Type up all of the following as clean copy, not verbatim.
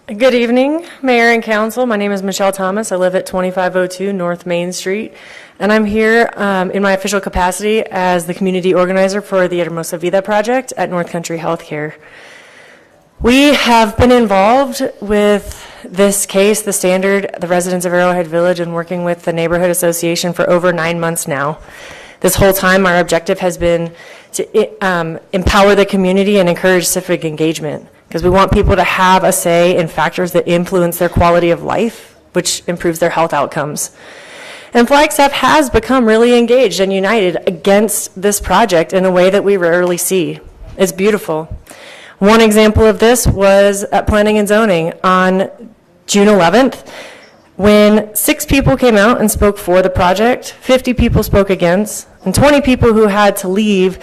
Good evening, Mayor and Council. My name is Michelle Thomas. I live at 2502 North Main Street, and I'm here in my official capacity as the community organizer for the Hermosa Vida project at North Country Healthcare. We have been involved with this case, the Standard, the residents of Arrowhead Village, and working with the Neighborhood Association for over 9 months now. This whole time, our objective has been to empower the community and encourage civic engagement, because we want people to have a say in factors that influence their quality of life, which improves their health outcomes. And Flagstaff has become really engaged and united against this project in a way that we rarely see. It's beautiful. One example of this was at Planning and Zoning on June 11th, when 6 people came out and spoke for the project, 50 people spoke against, and 20 people who had to leave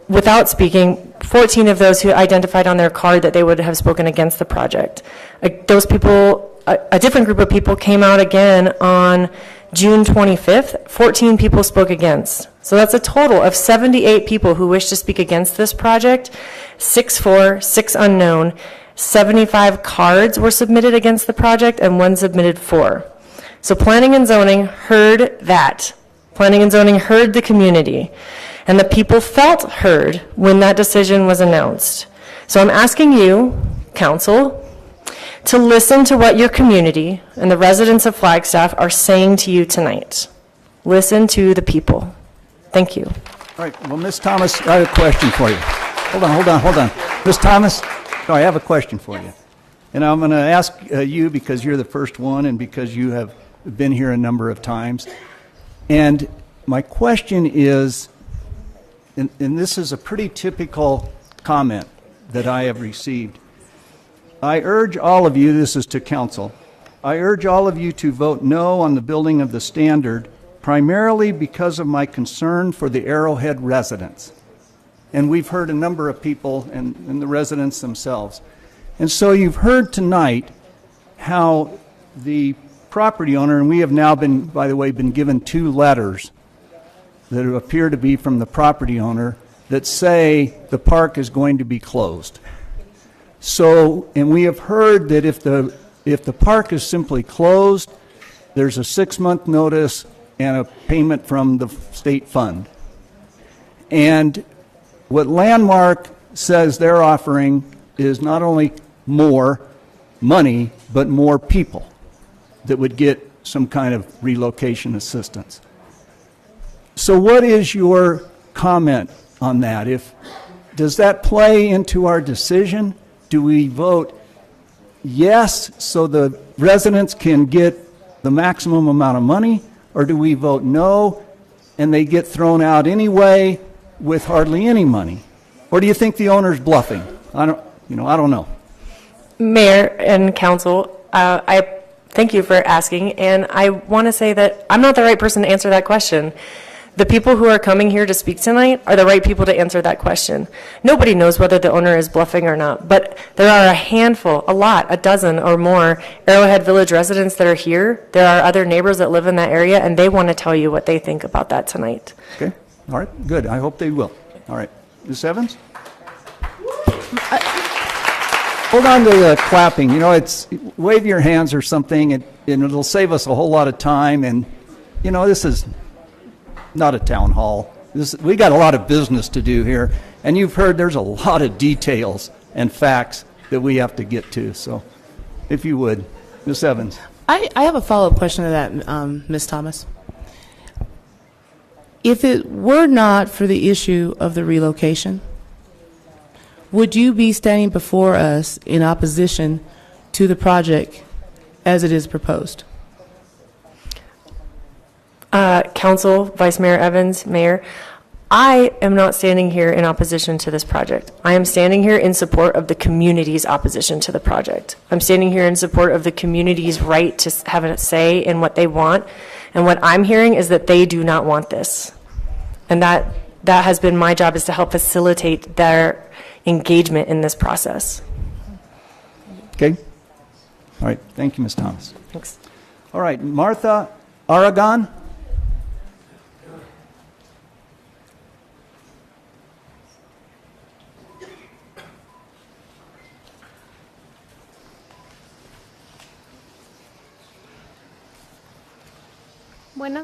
without speaking. 14 of those who identified on their card that they would have spoken against the project. Those people, a different group of people came out again on June 25th. 14 people spoke against. So that's a total of 78 people who wish to speak against this project, 6 for, 6 unknown. 75 cards were submitted against the project and 1 submitted for. So Planning and Zoning heard that. Planning and Zoning heard the community. And the people felt heard when that decision was announced. So I'm asking you, Council, to listen to what your community and the residents of Flagstaff are saying to you tonight. Listen to the people. Thank you. All right. Well, Ms. Thomas, I have a question for you. Hold on. Ms. Thomas, I have a question for you. And I'm going to ask you because you're the first one and because you have been here a number of times. And my question is, and this is a pretty typical comment that I have received. I urge all of you, this is to council, I urge all of you to vote no on the building of the Standard, primarily because of my concern for the Arrowhead residents. And we've heard a number of people and the residents themselves. And so you've heard tonight how the property owner, and we have now been, by the way, been given 2 letters that appear to be from the property owner that say the park is going to be closed. So, and we have heard that if the park is simply closed, there's a 6-month notice and a payment from the state fund. And what Landmark says they're offering is not only more money, but more people that would get some kind of relocation assistance. So what is your comment on that? Does that play into our decision? Do we vote yes so the residents can get the maximum amount of money, or do we vote no and they get thrown out anyway with hardly any money? Or do you think the owner's bluffing? I don't know. Mayor and Council, I thank you for asking, and I want to say that I'm not the right person to answer that question. The people who are coming here to speak tonight are the right people to answer that question. Nobody knows whether the owner is bluffing or not, but there are a handful, a dozen or more Arrowhead Village residents that are here. There are other neighbors that live in that area, and they want to tell you what they think about that tonight. Okay, all right, good. I hope they will. All right, Ms. Evans? Hold on to the clapping. It's wave your hands or something, and it'll save us a whole lot of time. And, this is not a town hall. We got a lot of business to do here, and you've heard there's a lot of details and facts that we have to get to. So, if you would, Ms. Evans. I have a follow-up question to that, Ms. Thomas. If it were not for the issue of the relocation, would you be standing before us in opposition to the project as it is proposed? Council, Vice Mayor Evans, Mayor, I am not standing here in opposition to this project. I am standing here in support of the community's opposition to the project. I'm standing here in support of the community's right to have a say in what they want. And what I'm hearing is that they do not want this. And that has been my job, is to help facilitate their engagement in this process. Okay. All right. Thank you, Ms. Thomas. Thanks. All right. Martha Aragon. Buenas